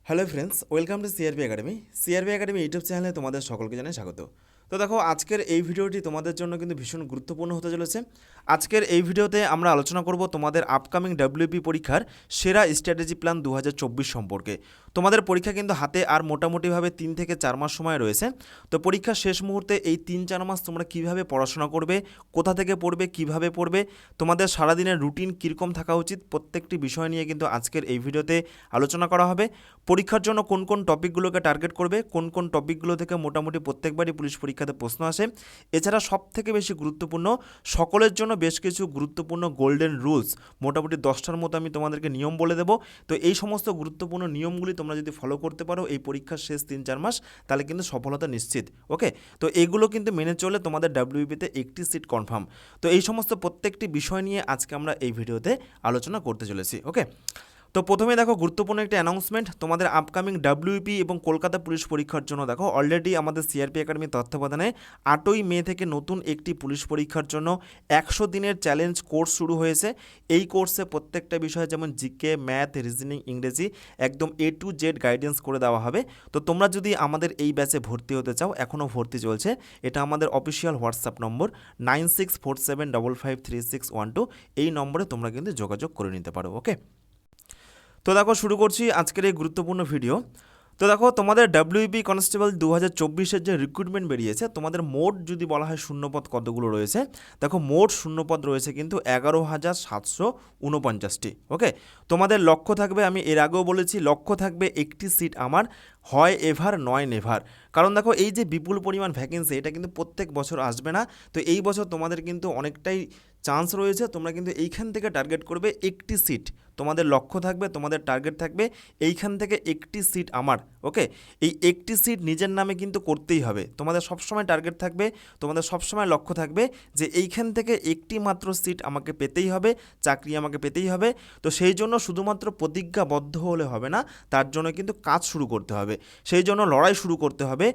Hello friends, welcome to CRP academy. CRP academy YouTube চ্যানেলে তোমাদের সকলকে জানাই স্বাগত। তো দেখো, আজকের এই ভিডিওটি তোমাদের জন্য কিন্তু ভীষণ গুরুত্বপূর্ণ হতে চলেছে। আজকের এই ভিডিওতে আমরা আলোচনা করব তোমাদের আপকামিং ডাব্লিউপি পরীক্ষার সেরা স্ট্র্যাটেজি প্ল্যান 2024 সম্পর্কে। তোমাদের পরীক্ষা কিন্তু হাতে আর মোটামুটিভাবে 3 থেকে 4 মাস সময় রয়েছে। তো পরীক্ষার শেষ মুহূর্তে এই 3-4 মাস তোমরা কীভাবে পড়াশোনা করবে, কোথা থেকে পড়বে, কিভাবে পড়বে, তোমাদের সারাদিনের রুটিন কীরকম থাকা উচিত, প্রত্যেকটি বিষয় নিয়ে কিন্তু আজকের এই ভিডিওতে আলোচনা করা হবে। পরীক্ষার জন্য কোন কোন টপিকগুলোকে টার্গেট করবে, কোন কোন টপিকগুলো থেকে মোটামুটি প্রত্যেকবারই পুলিশ পরীক্ষাতে প্রশ্ন আসে। এছাড়া সবথেকে বেশি গুরুত্বপূর্ণ, সকলের জন্য বেশ কিছু গুরুত্বপূর্ণ গোল্ডেন রুলস, মোটামুটি 10টার মতো আমি তোমাদেরকে নিয়ম বলে দেবো। তো এই সমস্ত গুরুত্বপূর্ণ নিয়মগুলি তোমরা যদি ফলো করতে পারো এই পরীক্ষার শেষ 3-4 মাস, তাহলে কিন্তু সফলতা নিশ্চিত। ওকে, তো এইগুলো কিন্তু মেনে চলে তোমাদের ডাব্লিউবিতে একটি সিট কনফার্ম। তো এই সমস্ত প্রত্যেকটি বিষয় নিয়ে আজকে আমরা এই ভিডিওতে আলোচনা করতে চলেছি। ওকে, তো প্রথমে দেখো গুরুত্বপূর্ণ একটা অ্যানাউন্সমেন্ট, তোমাদের আপকামিং ডাব্লিউপি এবং কলকাতা পুলিশ পরীক্ষার জন্য দেখো অলরেডি আমাদের সিআরপি একাডেমির তত্ত্বাবধানে 8ই মে থেকে নতুন একটি পুলিশ পরীক্ষার জন্য 100 দিনের চ্যালেঞ্জ কোর্স শুরু হয়েছে। এই কোর্সে প্রত্যেকটা বিষয় যেমন জিকে, ম্যাথ, রিজনিং, ইংরেজি একদম A to Z গাইডেন্স করে দেওয়া হবে। তো তোমরা যদি আমাদের এই ব্যাচে ভর্তি হতে চাও, এখনও ভর্তি চলছে। এটা আমাদের অফিসিয়াল হোয়াটসঅ্যাপ নম্বর 9647553612, এই নম্বরে তোমরা কিন্তু যোগাযোগ করে নিতে পারো। ওকে, তো দেখো শুরু করছি আজকের এই গুরুত্বপূর্ণ ভিডিও। তো দেখো, তোমাদের ডাব্লিউপি কনস্টেবল 2024-এর যে রিক্রুটমেন্ট বেরিয়েছে, তোমাদের মোট যদি বলা হয় শূন্যপদ কতগুলো রয়েছে, দেখো মোট শূন্যপদ রয়েছে কিন্তু 11,749টি। ওকে, তোমাদের লক্ষ্য থাকবে, আমি এর আগেও বলেছি, লক্ষ্য থাকবে একটি সিট আমার, হয় এভার নয় নেভার। কারণ দেখো এই যে বিপুল পরিমাণ ভ্যাকেন্সি, এটা কিন্তু প্রত্যেক বছর আসবে না। তো এই বছর তোমাদের কিন্তু অনেকটাই চান্স রয়েছে, তোমরা কিন্তু এইখান থেকে টার্গেট করবে একটি সিট। তোমাদের লক্ষ্য থাকবে, তোমাদের টার্গেট থাকবে এইখান থেকে একটি সিট আমার। ওকে, এই একটি সিট নিজের নামে কিন্তু করতেই হবে। তোমাদের সবসময় টার্গেট থাকবে, তোমাদের সবসময় লক্ষ্য থাকবে যে এইখান থেকে একটি মাত্র সিট আমাকে পেতেই হবে, চাকরি আমাকে পেতেই হবে। তো সেই জন্য শুধুমাত্র প্রতিজ্ঞাবদ্ধ হলে হবে না, তার জন্য কিন্তু কাজ শুরু করতে হবে। সেই জন্য লড়াই শুরু করতে হবে,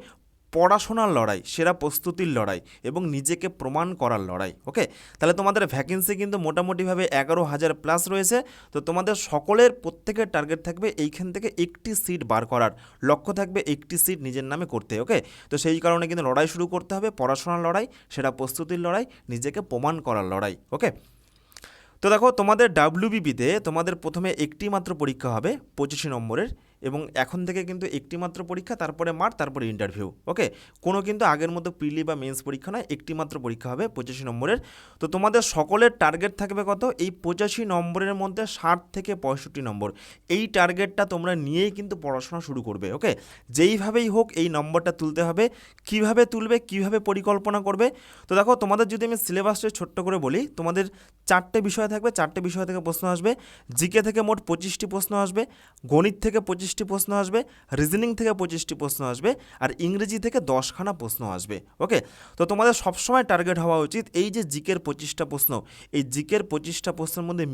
পড়াশোনার লড়াই, সেরা প্রস্তুতির লড়াই এবং নিজেকে প্রমাণ করার লড়াই। ওকে, তাহলে তোমাদের ভ্যাকেন্সি কিন্তু মোটামুটিভাবে 11,000 প্লাস রয়েছে। তো তোমাদের সকলের প্রত্যেকের টার্গেট থাকবে এইখান থেকে একটি সিট বার করার, লক্ষ্য থাকবে একটি সিট নিজের নামে করতে। ওকে, তো সেই কারণে কিন্তু লড়াই শুরু করতে হবে, পড়াশোনার লড়াই, সেরা প্রস্তুতির লড়াই, নিজেকে প্রমাণ করার লড়াই। ওকে, তো দেখো তোমাদের ডাব্লিউবিপিতে তোমাদের প্রথমে একটি মাত্র পরীক্ষা হবে 25 নম্বরের, এবং এখন থেকে কিন্তু একটি মাত্র পরীক্ষা, তারপরে মাঠ, তারপরে ইন্টারভিউ। ওকে, কোনো কিন্তু আগের মতো প্রিলি বা মেন্স পরীক্ষা নয়, একটি মাত্র পরীক্ষা হবে 25 নম্বরের। তো তোমাদের সকলের টার্গেট থাকবে কত, এই 85 নম্বরের মধ্যে 60 থেকে 65 নম্বর। এই টার্গেটটা তোমরা নিয়েই কিন্তু পড়াশোনা শুরু করবে। ওকে, যেইভাবেই হোক এই নম্বরটা তুলতে হবে। কিভাবে তুলবে, কিভাবে পরিকল্পনা করবে, তো দেখো তোমাদের যদি আমি সিলেবাসটা ছোট্ট করে বলি, তোমাদের 4টে বিষয় থাকবে, 4টে বিষয় থেকে প্রশ্ন আসবে। জিকে থেকে মোট 25টি প্রশ্ন আসবে, গণিত থেকে 25টি প্রশ্ন আসবে, রিজনিং থেকে 25টি প্রশ্ন আসবে, আর ইংরেজি থেকে 10খানা প্রশ্ন আসবে। ওকে, তো তোমাদের সবসময় টার্গেট হওয়া উচিত এই যে জিকের 25টা প্রশ্ন, এই জিকের 25টা প্রশ্নের মধ্যে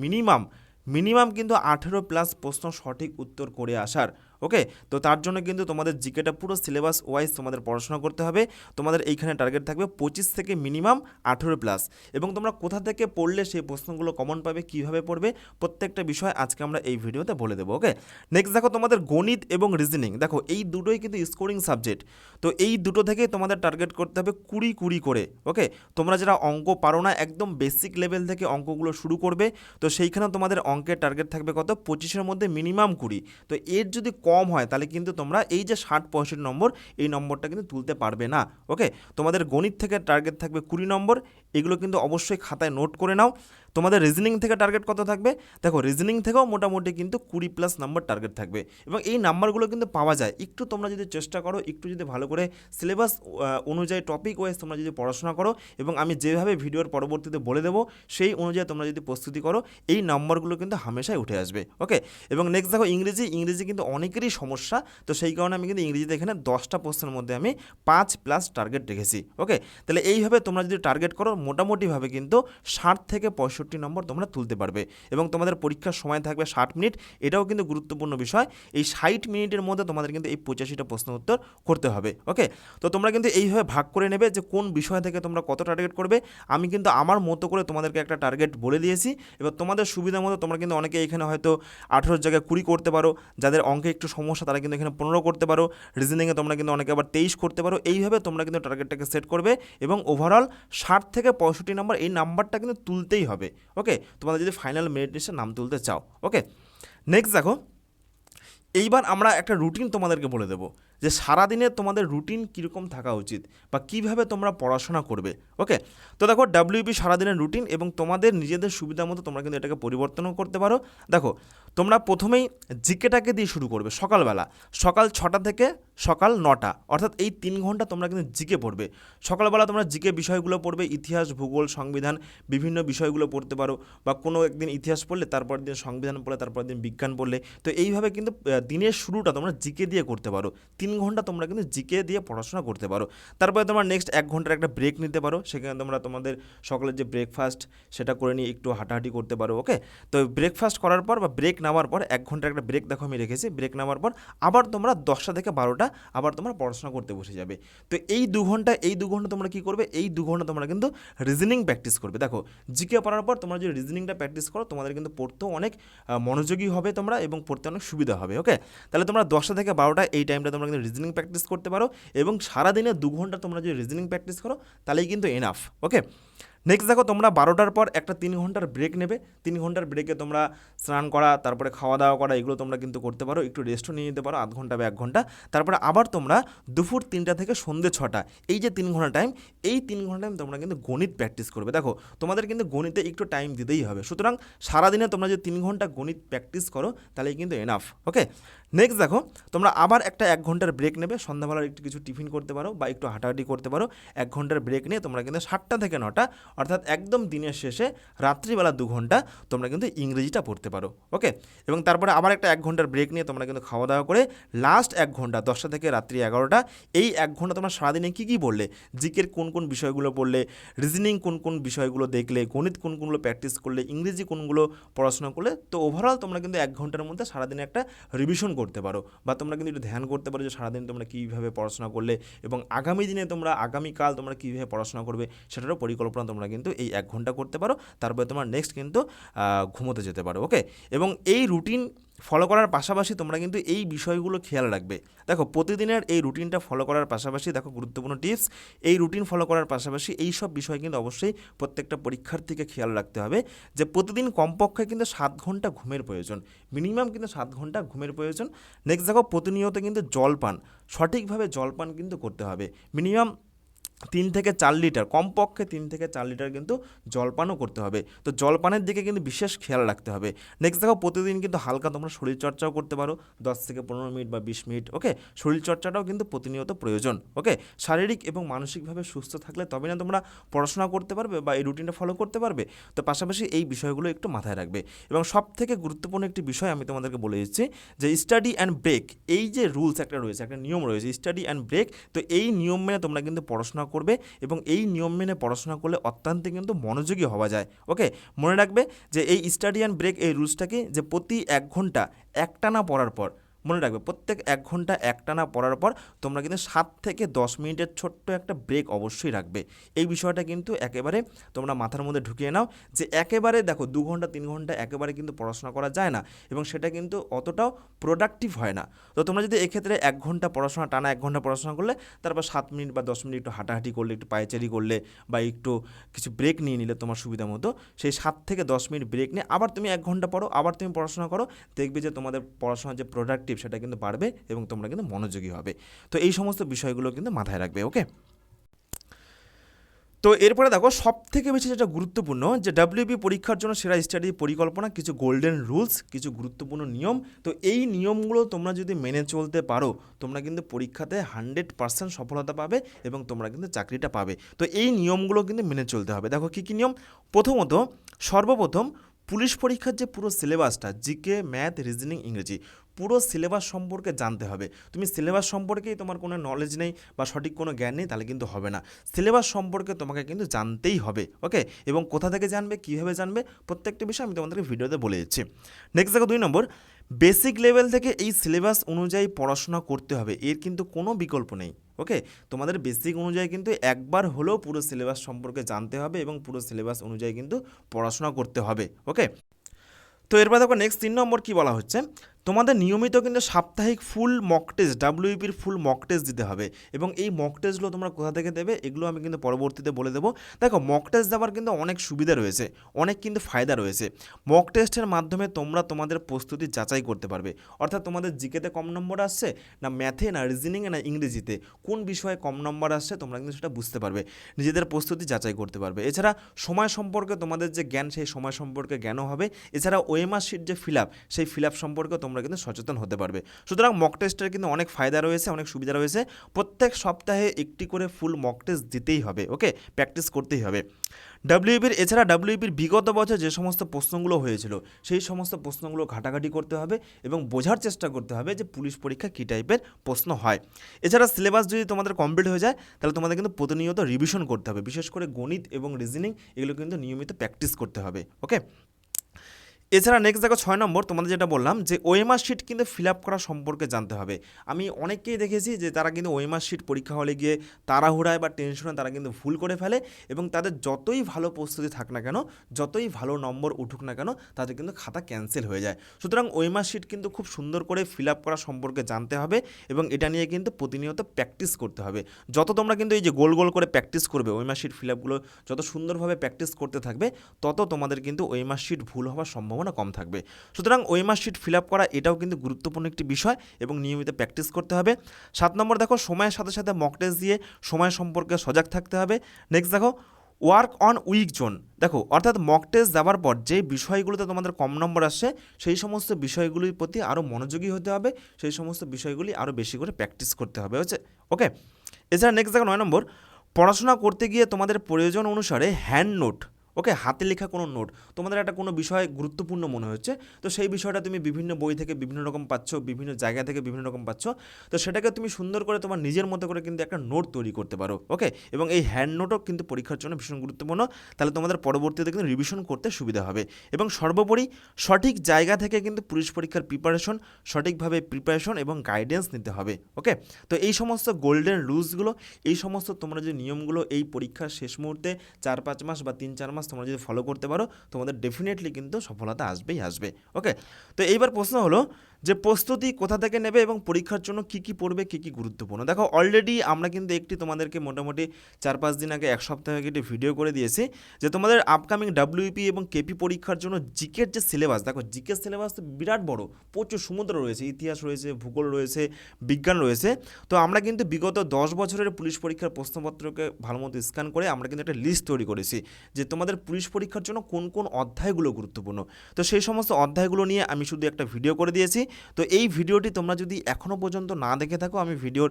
মিনিমাম কিন্তু 18+ প্রশ্ন সঠিক উত্তর করে আসার। ওকে, তো তার জন্য কিন্তু তোমাদের জিকেটা পুরো সিলেবাস ওয়াইজ তোমাদের পড়াশোনা করতে হবে। তোমাদের এইখানে টার্গেট থাকবে 25 থেকে মিনিমাম 18+। এবং তোমরা কোথা থেকে পড়লে সেই প্রশ্নগুলো কমন পাবে, কীভাবে পড়বে, প্রত্যেকটা বিষয় আজকে আমরা এই ভিডিওতে বলে দেবো। ওকে, নেক্সট দেখো তোমাদের গণিত এবং রিজনিং, দেখো এই দুটোই কিন্তু স্কোরিং সাবজেক্ট। তো এই দুটো থেকেই তোমাদের টার্গেট করতে হবে 20 করে। ওকে, তোমরা যারা অঙ্ক পারো না, একদম বেসিক লেভেল থেকে অঙ্কগুলো শুরু করবে, তো সেইখানে তোমাদের অঙ্কের টার্গেট থাকবে কত, 25-এর মধ্যে মিনিমাম 20। তো এর যদি কম হয় তাহলে কিন্তু তোমরা এই যে 60-65 নম্বর, এই নম্বরটা কিন্তু তুলতে পারবে না। ওকে, তোমাদের গণিত থেকে টার্গেট থাকবে 20 নম্বর, এগুলো কিন্তু অবশ্যই খাতায় নোট করে নাও। তোমাদের রিজনিং থেকে টার্গেট কত থাকবে, দেখো রিজনিং থেকেও মোটামুটি কিন্তু 20+ নম্বর টার্গেট থাকবে। এবং এই নাম্বারগুলো কিন্তু পাওয়া যায়, একটু তোমরা যদি চেষ্টা করো, একটু যদি ভালো করে সিলেবাস অনুযায়ী টপিক ওয়াইজ তোমরা যদি পড়াশোনা করো, এবং আমি যেভাবে ভিডিওর পরবর্তীতে বলে দেবো সেই অনুযায়ী তোমরা যদি প্রস্তুতি করো, এই নাম্বারগুলো কিন্তু হামেশাই উঠে আসবে। ওকে, এবং নেক্সট দেখো ইংরেজি কিন্তু অনেকেরই সমস্যা। তো সেই কারণে আমি কিন্তু ইংরেজিতে এখানে 10টা প্রশ্নের মধ্যে আমি 5+ টার্গেট রেখেছি। ওকে, তাহলে এইভাবে তোমরা যদি টার্গেট করো, মোটামুটিভাবে কিন্তু 60 থেকে 65 নম্বর তোমরা তুলতে পারবে এবং তোমাদের পরীক্ষার সময় থাকবে 60 মিনিট। এটাও কিন্তু গুরুত্বপূর্ণ বিষয়, এই 60 মিনিটের মধ্যে তোমাদের কিন্তু এই 85টা প্রশ্ন উত্তর করতে হবে। ওকে, তো তোমরা কিন্তু এইভাবে ভাগ করে নেবে যে কোন বিষয় থেকে তোমরা কত টার্গেট করবে। আমি কিন্তু আমার মতো করে তোমাদেরকে একটা টার্গেট বলে দিয়েছি, এবার তোমাদের সুবিধা মতো তোমরা কিন্তু অনেকে এখানে হয়তো 18 জায়গায় 20 করতে পারো, যাদের অঙ্কে একটু সমস্যা তারা কিন্তু এখানে 15 করতে পারো, রিজনিংয়ে তোমরা কিন্তু অনেকে আবার 23 করতে পারো। এইভাবে তোমরা কিন্তু টার্গেটটাকে সেট করবে এবং ওভারঅল 60 থেকে 65 নাম্বার এই নাম্বারটা কিন্তু তুলতেই হবে। ওকে, তোমাদের যদি ফাইনাল মেরিট লিস্টে নাম তুলতে চাও। ওকে, নেক্সট দেখো, এইবার আমরা একটা রুটিন তোমাদেরকে বলে দেবো যে সারাদিনে তোমাদের রুটিন কীরকম থাকা উচিত বা কিভাবে তোমরা পড়াশোনা করবে। ওকে, তো দেখো ডাব্লিউপি সারাদিনের রুটিন এবং তোমাদের নিজেদের সুবিধা মতো তোমরা কিন্তু এটাকে পরিবর্তনও করতে পারো। দেখো, তোমরা প্রথমেই জিকেটাকে দিয়ে শুরু করবে সকালবেলা, সকাল 6টা থেকে সকাল 9টা, অর্থাৎ এই 3 ঘন্টা তোমরা কিন্তু জিকে পড়বে। সকালবেলা তোমরা জিকে বিষয়গুলো পড়বে, ইতিহাস, ভূগোল, সংবিধান, বিভিন্ন বিষয়গুলো পড়তে পারো, বা কোনো একদিন ইতিহাস পড়লে, তারপর দিন সংবিধান পড়লে, তারপর দিন বিজ্ঞান পড়লে। তো এইভাবে কিন্তু দিনের শুরুটা তোমরা জিকে দিয়ে করতে পারো। 3 ঘন্টা তোমরা কিন্তু জিকে দিয়ে পড়াশোনা করতে পারো। তারপরে তোমরা নেক্সট 1 ঘন্টার একটা ব্রেক নিতে পারো, সেখানে তোমরা তোমাদের সকালের যে ব্রেকফাস্ট সেটা করে নিয়ে একটু হাঁটাহাঁটি করতে পারো। ওকে, তো ব্রেকফাস্ট করার পর বা ব্রেক নেওয়ার পর 1 ঘন্টার একটা ব্রেক দেখো আমি রেখেছি, ব্রেক নেওয়ার পর আবার তোমরা 10টা থেকে 12টা আবার তোমরা পড়াশোনা করতে বসে যাবে। তো এই 2 ঘন্টা তোমরা কী করবে, এই 2 ঘন্টা তোমরা কিন্তু রিজনিং প্র্যাকটিস করবে। দেখো, জিকে পড়ার পর তোমরা যদি রিজনিংটা প্র্যাকটিস করো তোমাদের কিন্তু পড়তেও অনেক মনোযোগী হবে তোমরা এবং পড়তে অনেক সুবিধা হবে। ওকে, তাহলে তোমরা 10টা থেকে 12টা এই টাইমটা তোমরা কিন্তু রিজনিং প্র্যাকটিস করতে পারো এবং সারাদিনে 2 ঘন্টা তোমরা যদি রিজনিং প্র্যাকটিস করো তাহলেই কিন্তু এনাফ। ওকে, নেক্সট দেখো, তোমরা 12টার পর একটা 3 ঘন্টার ব্রেক নেবে। 3 ঘন্টার ব্রেকে তোমরা স্নান করা, তারপরে খাওয়া দাওয়া করা, এগুলো তোমরা কিন্তু করতে পারো, একটু রেস্টও নিয়ে নিতে পারো, আধ ঘন্টা বা 1 ঘন্টা। তারপরে আবার তোমরা দুপুর 3টা থেকে সন্ধ্যে 6টা, এই যে 3 ঘন্টা টাইম, এই 3 ঘন্টা টাইম তোমরা কিন্তু গণিত প্র্যাকটিস করবে। দেখো, তোমাদের কিন্তু গণিতে একটু টাইম দিতেই হবে, সুতরাং সারাদিনে তোমরা যদি 3 ঘন্টা গণিত প্র্যাকটিস করো তাহলেই কিন্তু এনাফ। ওকে, নেক্সট দেখো, তোমরা আবার একটা 1 ঘন্টার ব্রেক নেবে, সন্ধ্যাবেলার একটু কিছু টিফিন করতে পারো বা একটু হাঁটাহাঁটি করতে পারো। 1 ঘন্টার ব্রেক নিয়ে তোমরা কিন্তু 7টা থেকে 9টা, অর্থাৎ একদম দিনের শেষে রাত্রিবেলা 2 ঘন্টা তোমরা কিন্তু ইংরেজিটা পড়তে পারো। ওকে, এবং তারপরে আবার একটা 1 ঘন্টার ব্রেক নিয়ে তোমরা কিন্তু খাওয়া দাওয়া করে লাস্ট 1 ঘন্টা 10টা থেকে রাত্রি 11টা, এই 1 ঘন্টা তোমরা সারাদিনে কী কী পড়লে, জিকের কোন কোন বিষয়গুলো পড়লে, রিজনিং কোন কোন বিষয়গুলো দেখলে, গণিত কোন কোনগুলো প্র্যাকটিস করলে, ইংরেজি কোনগুলো পড়াশোনা করলে, তো ওভারঅল তোমরা কিন্তু 1 ঘন্টার মধ্যে সারাদিনে একটা রিভিশন করতে পারো বা তোমরা কিন্তু একটু ধ্যান করতে পারো যে সারাদিন তোমরা কীভাবে পড়াশোনা করলে এবং আগামী দিনে তোমরা আগামীকাল তোমরা কীভাবে পড়াশোনা করবে সেটারও পরিকল্পনা তোমরা কিন্তু এই 1 ঘন্টা করতে পারো। তারপরে তোমার নেক্সট কিন্তু ঘুমোতে যেতে পারো। ওকে, এবং এই রুটিন ফলো করার পাশাপাশি তোমরা কিন্তু এই বিষয়গুলো খেয়াল রাখবে। দেখো, প্রতিদিনের এই রুটিনটা ফলো করার পাশাপাশি, দেখো গুরুত্বপূর্ণ টিপস, এই রুটিন ফলো করার পাশাপাশি এই সব বিষয় কিন্তু অবশ্যই প্রত্যেকটা পরীক্ষার্থীকে খেয়াল রাখতে হবে যে প্রতিদিন কমপক্ষে কিন্তু 7 ঘন্টা ঘুমের প্রয়োজন, মিনিমাম কিন্তু 7 ঘন্টা ঘুমের প্রয়োজন। নেক্সট দেখো, প্রতিনিয়ত কিন্তু জলপান, সঠিকভাবে জলপান কিন্তু করতে হবে, মিনিমাম 3 থেকে 4 লিটার, কমপক্ষে 3 থেকে 4 লিটার কিন্তু জলপানও করতে হবে। তো জলপানের দিকে কিন্তু বিশেষ খেয়াল রাখতে হবে। নেক্সট দেখো, প্রতিদিন কিন্তু হালকা তোমরা শরীরচর্চাও করতে পারো, 10 থেকে 15 মিনিট বা 20 মিনিট। ওকে, শরীরচর্চাটাও কিন্তু প্রতিনিয়ত প্রয়োজন। ওকে, শারীরিক এবং মানসিকভাবে সুস্থ থাকলে তবে না তোমরা পড়াশোনা করতে পারবে বা এই রুটিনটা ফলো করতে পারবে। তো পাশাপাশি এই বিষয়গুলো একটু মাথায় রাখবে। এবং সব থেকে গুরুত্বপূর্ণ একটি বিষয় আমি তোমাদেরকে বলে দিচ্ছি যে স্টাডি অ্যান্ড ব্রেক, এই যে রুলস একটা রয়েছে, একটা নিয়ম রয়েছে স্টাডি অ্যান্ড ব্রেক, তো এই নিয়ম মেনে তোমরা কিন্তু পড়াশোনা করবে এবং এই নিয়ম মেনে পড়াশোনা করলে অত্যন্ত কিন্তু মনোযোগী হওয়া যায়। ওকে, মনে রাখবে যে এই স্টাডি অ্যান্ড ব্রেক এই রুলসটাকে, যে প্রতি 1 ঘন্টা একটানা পড়ার পর, মনে রাখবে প্রত্যেক 1 ঘন্টা একটানা পড়ার পর তোমরা কিন্তু 7 থেকে 10 মিনিটের ছোট্ট একটা ব্রেক অবশ্যই রাখবে। এই বিষয়টা কিন্তু একেবারে তোমরা মাথার মধ্যে ঢুকিয়ে নাও যে একেবারে দেখো 2 ঘন্টা 3 ঘন্টা একেবারে কিন্তু পড়াশোনা করা যায় না এবং সেটা কিন্তু অতটাও প্রোডাক্টিভ হয় না। তো তোমরা যদি এক্ষেত্রে 1 ঘন্টা পড়াশোনা, টানা 1 ঘন্টা পড়াশোনা করলে, তারপর 7 মিনিট বা 10 মিনিট একটু হাঁটাহাঁটি করলে, একটু পায়চারি করলে বা একটু কিছু ব্রেক নিয়ে নিলে তোমার সুবিধা মতো, সেই 7 থেকে 10 মিনিট ব্রেক নিয়ে আবার তুমি 1 ঘন্টা পড়ো, আবার তুমি পড়াশোনা করো, দেখবে যে তোমাদের পড়াশোনার যে প্রোডাক্টিভ সেটা কিন্তু বাড়বে এবং তোমরা কিন্তু মনোযোগী হবে। তো এই সমস্ত বিষয়গুলো কিন্তু মাথায় রাখবে। ওকে, তো এরপরে দেখো, সব থেকে বেশি যেটা গুরুত্বপূর্ণ যে ডাব্লিউবি পরীক্ষার জন্য সেরা স্টাডি পরিকল্পনা, কিছু গোল্ডেন রুলস, কিছু গুরুত্বপূর্ণ নিয়ম। তো এই নিয়মগুলো তোমরা যদি মেনে চলতে পারো তোমরা কিন্তু পরীক্ষাতে 100% সফলতা পাবে এবং তোমরা কিন্তু চাকরিটা পাবে। তো এই নিয়মগুলো কিন্তু মেনে চলতে হবে। দেখো কী কী নিয়ম। সর্বপ্রথম পুলিশ পরীক্ষার যে পুরো সিলেবাসটা, জিকে, ম্যাথ, রিজনিং, ইংরেজি, পুরো সিলেবাস সম্পর্কে জানতে হবে। তুমি সিলেবাস সম্পর্কেই তোমার কোনো নলেজ নেই বা সঠিক কোনো জ্ঞান নেই, তাহলে কিন্তু হবে না। সিলেবাস সম্পর্কে তোমাকে কিন্তু জানতেই হবে, ওকে। এবং কোথা থেকে জানবে, কীভাবে জানবে, প্রত্যেকটা বিষয় আমি তোমাদেরকে ভিডিওতে বলে দিচ্ছি। নেক্সট দেখো 2 নম্বর, বেসিক লেভেল থেকে এই সিলেবাস অনুযায়ী পড়াশোনা করতে হবে, এর কিন্তু কোনো বিকল্প নেই, ওকে। তোমাদের বেসিক অনুযায়ী কিন্তু একবার হলেও পুরো সিলেবাস সম্পর্কে জানতে হবে এবং পুরো সিলেবাস অনুযায়ী কিন্তু পড়াশোনা করতে হবে, ওকে। তো এরপর দেখো নেক্সট 3 নম্বর কী বলা হচ্ছে, তোমাদের নিয়মিত কিন্তু সাপ্তাহিক ফুল মক টেস্ট, ডাব্লিউপির ফুল মক টেস্ট দিতে হবে। এবং এই মক টেস্টগুলো তোমরা কোথা থেকে দেবে, এগুলো আমি কিন্তু পরবর্তীতে বলে দেবো। দেখো মক টেস্ট দেওয়ার কিন্তু অনেক সুবিধা রয়েছে, অনেক কিন্তু ফায়দা রয়েছে। মক টেস্টের মাধ্যমে তোমরা তোমাদের প্রস্তুতি যাচাই করতে পারবে। অর্থাৎ তোমাদের জিকেতে কম নম্বর আসছে না ম্যাথে, না রিজনিংয়ে, না ইংরেজিতে, কোন বিষয়ে কম নম্বর আসছে তোমরা কিন্তু সেটা বুঝতে পারবে, নিজেদের প্রস্তুতি যাচাই করতে পারবে। এছাড়া সময় সম্পর্কে তোমাদের যে জ্ঞান, সেই সময় সম্পর্কে জ্ঞানও হবে। এছাড়া ওএমআর শিট যে ফিল আপ, সেই ফিল আপ সম্পর্কে তোমরা কিন্তু সচেতন হতে পারবে। সুতরাং মক টেস্টের কিন্তু অনেক ফায়দা রয়েছে, অনেক সুবিধা রয়েছে। প্রত্যেক সপ্তাহে একটি করে ফুল মক টেস্ট দিতেই হবে, ওকে, প্র্যাকটিস করতেই হবে। ডাব্লিউপির এছাড়া ডাব্লিউপির বিগত বছর যে সমস্ত প্রশ্নগুলো হয়েছিল, সেই সমস্ত প্রশ্নগুলো ঘাটাঘাটি করতে হবে এবং বোঝার চেষ্টা করতে হবে যে পুলিশ পরীক্ষা কী টাইপের প্রশ্ন হয়। এছাড়া সিলেবাস যদি তোমাদের কমপ্লিট হয়ে যায়, তাহলে তোমাদের কিন্তু প্রতিনিয়ত রিভিশন করতে হবে, বিশেষ করে গণিত এবং রিজনিং, এগুলো কিন্তু নিয়মিত প্র্যাকটিস করতে হবে, ওকে। এছাড়া নেক্সট দেখো 6 নম্বর, তোমাদের যেটা বললাম যে ওএমআর শিট কিন্তু ফিল আপ করা সম্পর্কে জানতে হবে। আমি অনেককেই দেখেছি যে তারা কিন্তু ওএমআর শিট পরীক্ষা হলে গিয়ে তাড়াহুড়ায় বা টেনশনে তারা কিন্তু ভুল করে ফেলে এবং তাদের যতই ভালো প্রস্তুতি থাক না কেন, যতই ভালো নম্বর উঠুক না কেন, তাদের কিন্তু খাতা ক্যান্সেল হয়ে যায়। সুতরাং ওএমআর শিট কিন্তু খুব সুন্দর করে ফিল আপ করা সম্পর্কে জানতে হবে এবং এটা নিয়ে কিন্তু প্রতিনিয়ত প্র্যাকটিস করতে হবে। যত তোমরা কিন্তু এই যে গোল গোল করে প্র্যাকটিস করবে, ওএমআর শিট ফিল আপগুলো যত সুন্দরভাবে প্র্যাকটিস করতে থাকবে, তত তোমাদের কিন্তু ওএমআর শিট ভুল হওয়ার সম্ভাবনা কম থাকবে। সুতরাং ওএমআর শিট ফিল আপ করা এটাও কিন্তু গুরুত্বপূর্ণ একটি বিষয় এবং নিয়মিত প্র্যাকটিস করতে হবে। 7 নম্বর দেখো, সময়ের সাথে সাথে মক টেস্ট দিয়ে সময় সম্পর্কে সজাগ থাকতে হবে। নেক্সট দেখো, ওয়ার্ক অন উইক জোন। দেখো অর্থাৎ মক টেস্ট দেওয়ার পর যে বিষয়গুলোতে তোমাদের কম নম্বর আসছে, সেই সমস্ত বিষয়গুলির প্রতি আরও মনোযোগী হতে হবে, সেই সমস্ত বিষয়গুলি আরও বেশি করে প্র্যাকটিস করতে হবে, হচ্ছে, ওকে। এছাড়া নেক্সট দেখো 9 নম্বর, পড়াশোনা করতে গিয়ে তোমাদের প্রয়োজন অনুসারে হ্যান্ড নোট, ওকে, হাতে লেখা কোনো নোট, তোমাদের একটা কোনো বিষয় গুরুত্বপূর্ণ মনে হচ্ছে, তো সেই বিষয়টা তুমি বিভিন্ন বই থেকে বিভিন্ন রকম পাচ্ছ, বিভিন্ন জায়গা থেকে বিভিন্ন রকম পাচ্ছ, তো সেটাকে তুমি সুন্দর করে তোমার নিজের মতো করে কিন্তু একটা নোট তৈরি করতে পারো, ওকে। এবং এই হ্যান্ড নোটও কিন্তু পরীক্ষার জন্য ভীষণ গুরুত্বপূর্ণ, তাহলে তোমাদের পরবর্তীতে কিন্তু রিভিশন করতে সুবিধা হবে। এবং সর্বোপরি সঠিক জায়গা থেকে কিন্তু পুলিশ পরীক্ষার প্রিপারেশন, সঠিকভাবে প্রিপারেশন এবং গাইডেন্স নিতে হবে, ওকে। তো এই সমস্ত গোল্ডেন রুলসগুলো, এই সমস্ত তোমরা যে নিয়মগুলো এই পরীক্ষার শেষ মুহূর্তে 4-5 মাস বা 3-4 মাস তোমরা যদি ফলো করতে পারো, তোমাদের ডেফিনেটলি কিন্তু সফলতা আসবেই আসবে, ওকে। তো এইবার প্রশ্ন হলো যে প্রস্তুতি কোথা থেকে নেবে এবং পরীক্ষার জন্য কী কী পড়বে, কী কী গুরুত্বপূর্ণ। দেখো অলরেডি আমরা কিন্তু একটি তোমাদেরকে মোটামুটি 4-5 দিন আগে, 1 সপ্তাহ আগে একটি ভিডিও করে দিয়েছি যে তোমাদের আপকামিং ডাব্লিউপি এবং কেপি পরীক্ষার জন্য জিকের যে সিলেবাস, দেখো জিকের সিলেবাস তো বিরাট বড়, প্রচুর সমুদ্র রয়েছে, ইতিহাস রয়েছে, ভূগোল রয়েছে, বিজ্ঞান রয়েছে। তো আমরা কিন্তু বিগত 10 বছরের পুলিশ পরীক্ষার প্রশ্নপত্রকে ভালো মতো স্ক্যান করে আমরা কিন্তু একটা লিস্ট তৈরি করেছি যে তোমাদের পুলিশ পরীক্ষার জন্য কোন কোন অধ্যায়গুলো গুরুত্বপূর্ণ। তো সেই সমস্ত অধ্যায়গুলো নিয়ে আমি শুধু একটা ভিডিও করে দিয়েছি। তো এই ভিডিওটি তোমরা যদি এখনও পর্যন্ত না দেখে থাকো, আমি ভিডিওর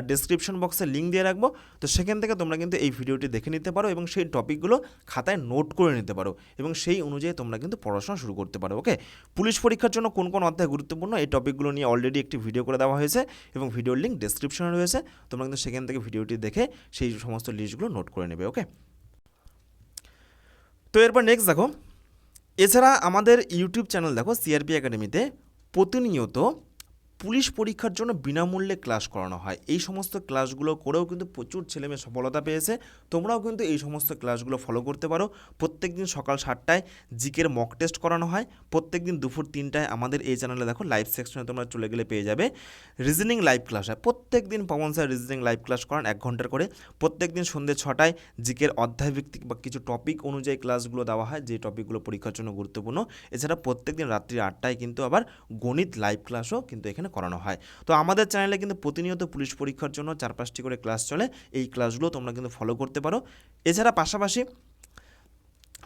ডেসক্রিপশন বক্সে লিঙ্ক দিয়ে রাখবো, তো সেখান থেকে তোমরা কিন্তু এই ভিডিওটি দেখে নিতে পারো এবং সেই টপিকগুলো খাতায় নোট করে নিতে পারো এবং সেই অনুযায়ী তোমরা কিন্তু পড়াশোনা শুরু করতে পারো, ওকে। পুলিশ পরীক্ষার জন্য কোন কোন অধ্যায় গুরুত্বপূর্ণ, এই টপিকগুলো নিয়ে অলরেডি একটি ভিডিও করে দেওয়া হয়েছে এবং ভিডিওর লিঙ্ক ডেসক্রিপশনে রয়েছে, তোমরা কিন্তু সেখান থেকে ভিডিওটি দেখে সেই সমস্ত লিস্টগুলো নোট করে নেবে, ওকে। তো এরপর নেক্সট দেখো, এছাড়া আমাদের ইউটিউব চ্যানেল দেখো সিআরপি একাডেমিতে প্রতিনিয়ত পুলিশ পরীক্ষার জন্য বিনামূল্যে ক্লাস করানো হয়। এই সমস্ত ক্লাসগুলো করেও কিন্তু প্রচুর ছেলেমেয়ে সফলতা পেয়েছে। তোমরাও কিন্তু এই সমস্ত ক্লাসগুলো ফলো করতে পারো। প্রত্যেক দিন সকাল 7টায় জিকের মক টেস্ট করানো হয়, প্রত্যেক দিন দুপুর 3টায় আমাদের এই চ্যানেলে দেখো লাইভ সেকশনে তোমরা চলে গেলে পেয়ে যাবে রিজনিং লাইভ ক্লাস হয়। প্রত্যেক দিন Pawan sir reasoning live class করান 1 ঘন্টার করে। প্রত্যেক দিন সন্ধ্যে 6টায় জিকের অধ্যায়ভিত্তিক বা কিছু টপিক অনুযায়ী ক্লাসগুলো দেওয়া হয়, যে টপিকগুলো পরীক্ষার জন্য গুরুত্বপূর্ণ। এছাড়া প্রত্যেক দিন রাত্রি 8টায় কিন্তু আবার গণিত লাইভ ক্লাসও কিন্তু এখানে করানো হয়। তো আমাদের চ্যানেলে কিন্তু প্রতিনিয়ত পুলিশ পরীক্ষার জন্য 4-5টি করে ক্লাস চলে, এই ক্লাসগুলো তোমরা কিন্তু ফলো করতে পারো। এছাড়া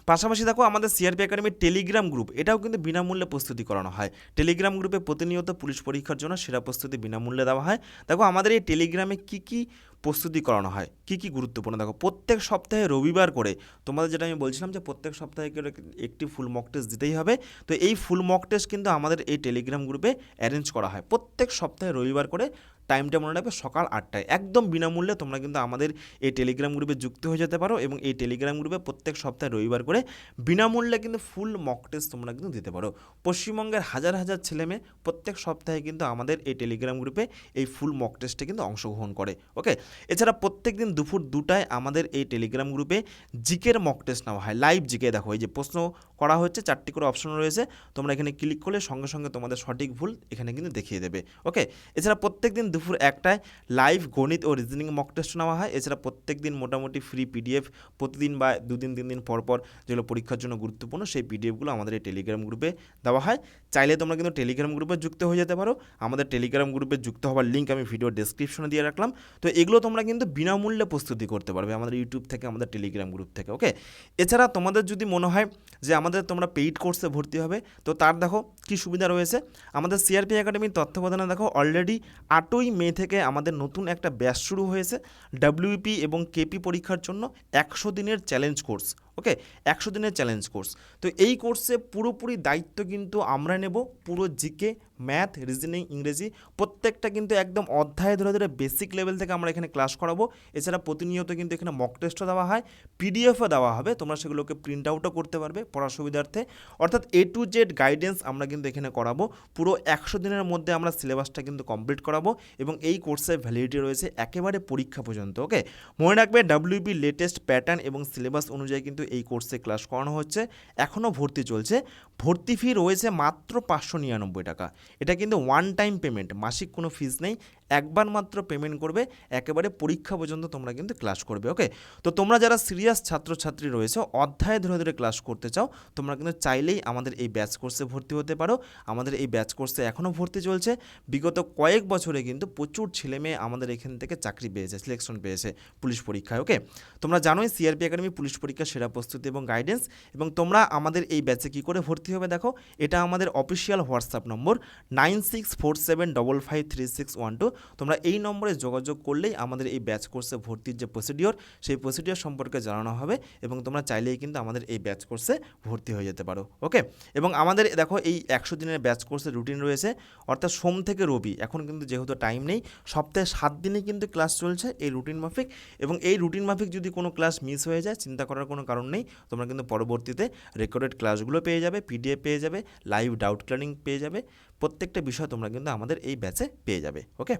পাশাপাশি দেখো আমাদের সিআরপি একাডেমির টেলিগ্রাম গ্রুপ, এটাও কিন্তু বিনামূল্যে প্রস্তুতি করানো হয়। টেলিগ্রাম গ্রুপে প্রতিনিয়ত পুলিশ পরীক্ষার জন্য সেরা প্রস্তুতি বিনামূল্যে দেওয়া হয়। দেখো আমাদের এই টেলিগ্রামে কী কী প্রস্তুতি করানো হয়। কি কি গুরুত্বপূর্ণ দেখো, প্রত্যেক সপ্তাহে রবিবার করে তোমাদের যেটা আমি বলছিলাম যে প্রত্যেক সপ্তাহে করে একটি ফুল মক টেস্ট দিতেই হবে। তো এই ফুল মক টেস্ট কিন্তু আমাদের এই টেলিগ্রাম গ্রুপে অ্যারেঞ্জ করা হয় প্রত্যেক সপ্তাহে রবিবার করে। টাইমটা মনে রাখবে সকাল 8টায়, একদম বিনামূল্যে তোমরা কিন্তু আমাদের এই টেলিগ্রাম গ্রুপে যুক্ত হয়ে যেতে পারো এবং এই টেলিগ্রাম গ্রুপে প্রত্যেক সপ্তাহে রবিবার করে বিনামূল্যে কিন্তু ফুল মক টেস্ট তোমরা কিন্তু দিতে পারো। পশ্চিমবঙ্গের হাজার হাজার ছেলেমেয়ে প্রত্যেক সপ্তাহে কিন্তু আমাদের এই টেলিগ্রাম গ্রুপে এই ফুল মক টেস্টে কিন্তু অংশগ্রহণ করে। ওকে, এছাড়া প্রত্যেক দিন দুপুর 2টায় আমাদের এই টেলিগ্রাম গ্রুপে জিকের মক টেস্ট নেওয়া হয়, লাইভ জিকে। দেখো এই যে প্রশ্ন করা হচ্ছে, 4টি করে অপশন রয়েছে, তোমরা এখানে ক্লিক করলে সঙ্গে সঙ্গে তোমাদের সঠিক ভুল এখানে কিন্তু দেখিয়ে দেবে। ওকে, এছাড়া প্রত্যেক দিন দুপুর 1টায় লাইভ গণিত ও রিজনিং মক টেস্ট নেওয়া হয়। এছাড়া প্রত্যেক দিন মোটামুটি ফ্রি পিডিএফ প্রতিদিন বা 2 দিন 3 দিন পর পর যেগুলো পরীক্ষার জন্য গুরুত্বপূর্ণ সেই পিডিএফগুলো আমাদের এই টেলিগ্রাম গ্রুপে দেওয়া হয়। চাইলে তোমরা কিন্তু টেলিগ্রাম গ্রুপে যুক্ত হয়ে যেতে পারো। আমাদের টেলিগ্রাম গ্রুপে যুক্ত হওয়ার লিঙ্ক আমি ভিডিও ডেসক্রিপশনে দিয়ে রাখলাম। তো এগুলো তোমরা কিন্তু বিনামূল্যে প্রস্তুতি করতে পারবে আমাদের ইউটিউব থেকে, আমাদের টেলিগ্রাম গ্রুপ থেকে। ওকে, এছাড়া তোমাদের যদি মনে হয় যে আমাদের তোমরা পেইড কোর্সে ভর্তি হবে, তো তার দেখো কি সুবিধা রয়েছে। আমাদের সিআরপি একাডেমির তত্ত্বাবধানে দেখো অলরেডি 8ই মে থেকে আমাদের নতুন একটা ব্যাচ শুরু হয়েছে ডাব্লিউপি এবং কেপি পরীক্ষার জন্য 100 দিনের চ্যালেঞ্জ কোর্স। ওকে, 100 দিনের চ্যালেঞ্জ কোর্স। তো এই কোর্সে পুরোপুরি দায়িত্ব কিন্তু আমরা নেব, পুরো জিকে, ম্যাথ, রিজনিং, ইংরেজি প্রত্যেকটা কিন্তু একদম অধ্যায় ধরে ধরে বেসিক লেভেল থেকে আমরা এখানে ক্লাস করাবো। এছাড়া প্রতিনিয়ত কিন্তু এখানে মক টেস্টও দেওয়া হয়, পিডিএফও দেওয়া হবে, তোমরা সেগুলোকে প্রিন্ট আউটও করতে পারবে পড়ার সুবিধার্থে। অর্থাৎ A to Z গাইডেন্স আমরা কিন্তু এখানে করাবো। পুরো 100 দিনের মধ্যে আমরা সিলেবাসটা কিন্তু কমপ্লিট করাবো এবং এই কোর্সের ভ্যালিডিটি রয়েছে একেবারে পরীক্ষা পর্যন্ত। ওকে, মনে রাখবে ডাব্লিউপি লেটেস্ট প্যাটার্ন এবং সিলেবাস অনুযায়ী কিন্তু এই কোর্সে ক্লাস করানো হচ্ছে। এখনও ভর্তি চলছে। ভর্তি ফি রয়েছে মাত্র 599 টাকা। এটা কিন্তু ওয়ান টাইম পেমেন্ট, মাসিক কোনো ফিস নেই, একবার মাত্র পেমেন্ট করবে, একেবারে পরীক্ষা পর্যন্ত তোমরা কিন্তু ক্লাস করবে। ওকে, তো তোমরা যারা সিরিয়াস ছাত্রছাত্রী রয়েছে, অধ্যায় ধরে ধরে ক্লাস করতে চাও, তোমরা কিন্তু চাইলেই আমাদের এই ব্যাচ কোর্সে ভর্তি হতে পারো। আমাদের এই ব্যাচ কোর্সে এখনও ভর্তি চলছে। বিগত কয়েক বছরে কিন্তু প্রচুর ছেলেমেয়ে আমাদের এখান থেকে চাকরি পেয়েছে, সিলেকশন পেয়েছে পুলিশ পরীক্ষায়। ওকে, তোমরা জানোই সিআরপি একাডেমি পুলিশ পরীক্ষার সেরা প্রস্তুতি এবং গাইডেন্স। এবং তোমরা আমাদের এই ব্যাচে কী করে ভর্তি হবে দেখো, এটা আমাদের অফিসিয়াল হোয়াটসঅ্যাপ নম্বর 9647553612। তোমরা এই নম্বরে যোগাযোগ করলেই আমাদের এই ব্যাচ কোর্সে ভর্তির যে প্রসিডিওর, সেই প্রসিডিওর সম্পর্কে জানানো হবে এবং তোমরা চাইলেই কিন্তু আমাদের এই ব্যাচ কোর্সে ভর্তি হয়ে যেতে পারো। ওকে, এবং আমাদের দেখো এই 100 দিনের ব্যাচ কোর্সের রুটিন রয়েছে, অর্থাৎ সোম থেকে রবি, এখন কিন্তু যেহেতু টাইম নেই, সপ্তাহে 7 দিনই কিন্তু ক্লাস চলছে এই রুটিন মাফিক। এবং এই রুটিন মাফিক যদি কোনো ক্লাস মিস হয়ে যায়, চিন্তা করার কোনো কারণ নেই, তোমরা কিন্তু পরবর্তীতে রেকর্ডেড ক্লাসগুলো পেয়ে যাবে, পিডিএফ পেয়ে যাবে, লাইভ ডাউট ক্লিয়ারিং পেয়ে যাবে, প্রত্যেকটা বিষয় তোমরা কিন্তু আমাদের এই ব্যাচে পেয়ে যাবে। ওকে,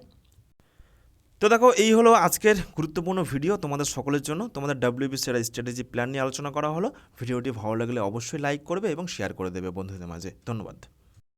তো দেখো এই হলো আজকের গুরুত্বপূর্ণ ভিডিও তোমাদের সকলের জন্য। তোমাদের ডাব্লিউবি সেরা স্ট্র্যাটেজি প্ল্যান নিয়ে আলোচনা করা হলো। ভিডিওটি ভালো লাগলে অবশ্যই লাইক করবে এবং শেয়ার করে দেবে বন্ধুদের মাঝে। ধন্যবাদ।